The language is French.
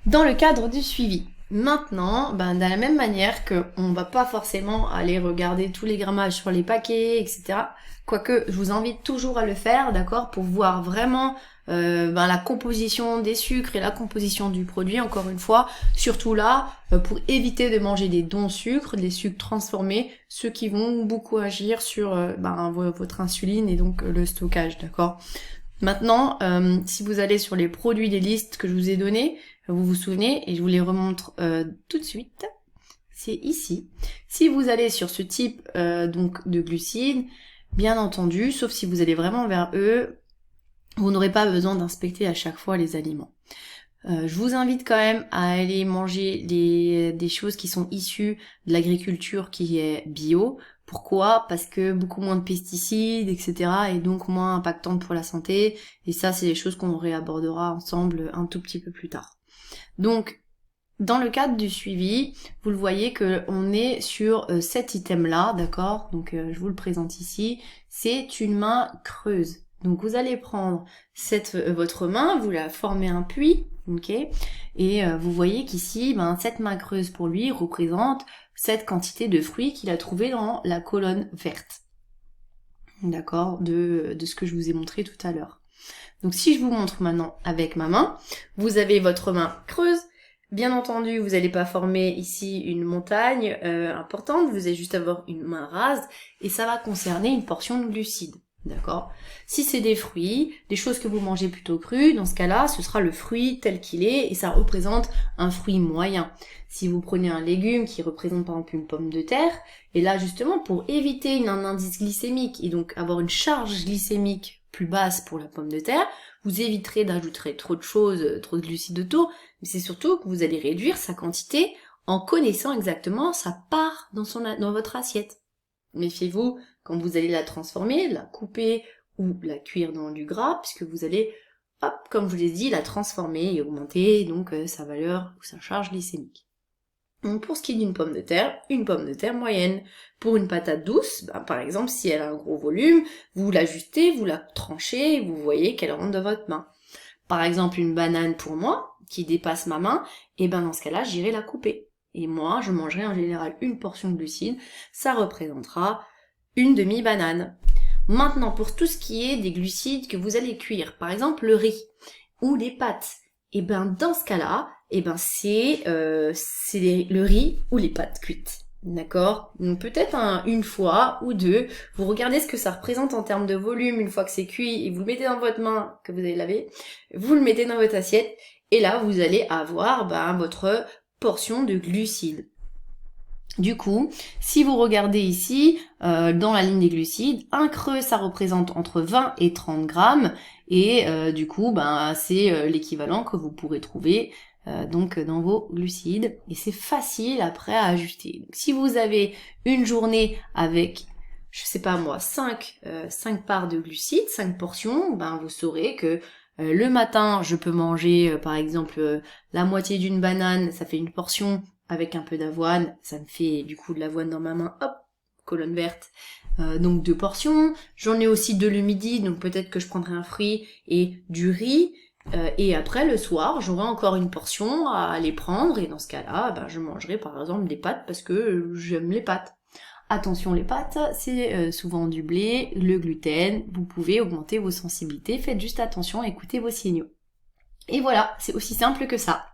Dans le cadre du suivi. Maintenant, de la même manière qu'on va pas forcément aller regarder tous les grammages sur les paquets, etc. Quoique, je vous invite toujours à le faire, d'accord, pour voir vraiment la composition des sucres et la composition du produit, encore une fois, surtout là, pour éviter de manger des sucres, des sucres transformés, ceux qui vont beaucoup agir sur votre insuline et donc le stockage, d'accord. Maintenant, si vous allez sur les produits des listes que je vous ai données, vous vous souvenez, et je vous les remontre tout de suite, c'est ici. Si vous allez sur ce type donc de glucides, bien entendu, sauf si vous allez vraiment vers eux, vous n'aurez pas besoin d'inspecter à chaque fois les aliments. Je vous invite quand même à aller manger des choses qui sont issues de l'agriculture qui est bio. Pourquoi ? Parce que beaucoup moins de pesticides, etc. et donc moins impactantes pour la santé. Et ça, c'est des choses qu'on réabordera ensemble un tout petit peu plus tard. Donc, dans le cadre du suivi, vous le voyez que on est sur cet item-là, d'accord ? Donc, je vous le présente ici. C'est une main creuse. Donc, vous allez prendre votre main, vous la formez un puits, ok ? Et vous voyez qu'ici, cette main creuse pour lui représente cette quantité de fruits qu'il a trouvé dans la colonne verte. D'accord ? De ce que je vous ai montré tout à l'heure. Donc si je vous montre maintenant avec ma main, vous avez votre main creuse. Bien entendu, vous n'allez pas former ici une montagne importante, vous allez juste avoir une main rase et ça va concerner une portion de glucides. D'accord ? Si c'est des fruits, des choses que vous mangez plutôt crues, dans ce cas-là, ce sera le fruit tel qu'il est et ça représente un fruit moyen. Si vous prenez un légume qui représente par exemple une pomme de terre, et là justement pour éviter un indice glycémique et donc avoir une charge glycémique plus basse pour la pomme de terre, vous éviterez d'ajouter trop de choses, trop de glucides autour, mais c'est surtout que vous allez réduire sa quantité en connaissant exactement sa part dans votre assiette. Méfiez-vous quand vous allez la transformer, la couper ou la cuire dans du gras, puisque vous allez, comme je vous l'ai dit, la transformer et augmenter donc sa valeur ou sa charge glycémique. Donc pour ce qui est d'une pomme de terre, une pomme de terre moyenne. Pour une patate douce, par exemple, si elle a un gros volume, vous l'ajustez, vous la tranchez, et vous voyez qu'elle rentre dans votre main. Par exemple, une banane pour moi, qui dépasse ma main, et dans ce cas-là, j'irai la couper. Et moi, je mangerai en général une portion de glucides, ça représentera une demi-banane. Maintenant, pour tout ce qui est des glucides que vous allez cuire, par exemple le riz ou les pâtes, dans ce cas-là, c'est le riz ou les pâtes cuites. D'accord ? Donc peut-être une fois ou deux, vous regardez ce que ça représente en termes de volume une fois que c'est cuit et vous le mettez dans votre main que vous avez lavé, vous le mettez dans votre assiette et là vous allez avoir votre portion de glucides. Du coup, si vous regardez ici, dans la ligne des glucides, un creux, ça représente entre 20 et 30 grammes, et du coup, c'est l'équivalent que vous pourrez trouver donc dans vos glucides, et c'est facile après à ajuster. Donc, si vous avez une journée avec, je sais pas moi, 5 parts de glucides, 5 portions, vous saurez que le matin, je peux manger par exemple la moitié d'une banane, ça fait une portion, avec un peu d'avoine, ça me fait du coup de l'avoine dans ma main, hop, colonne verte, donc 2 portions. J'en ai aussi de le midi, donc peut-être que je prendrai un fruit et du riz, et après le soir, j'aurai encore une portion à aller prendre, et dans ce cas-là, je mangerai par exemple des pâtes parce que j'aime les pâtes. Attention, les pâtes, c'est souvent du blé, le gluten, vous pouvez augmenter vos sensibilités, faites juste attention, écoutez vos signaux. Et voilà, c'est aussi simple que ça.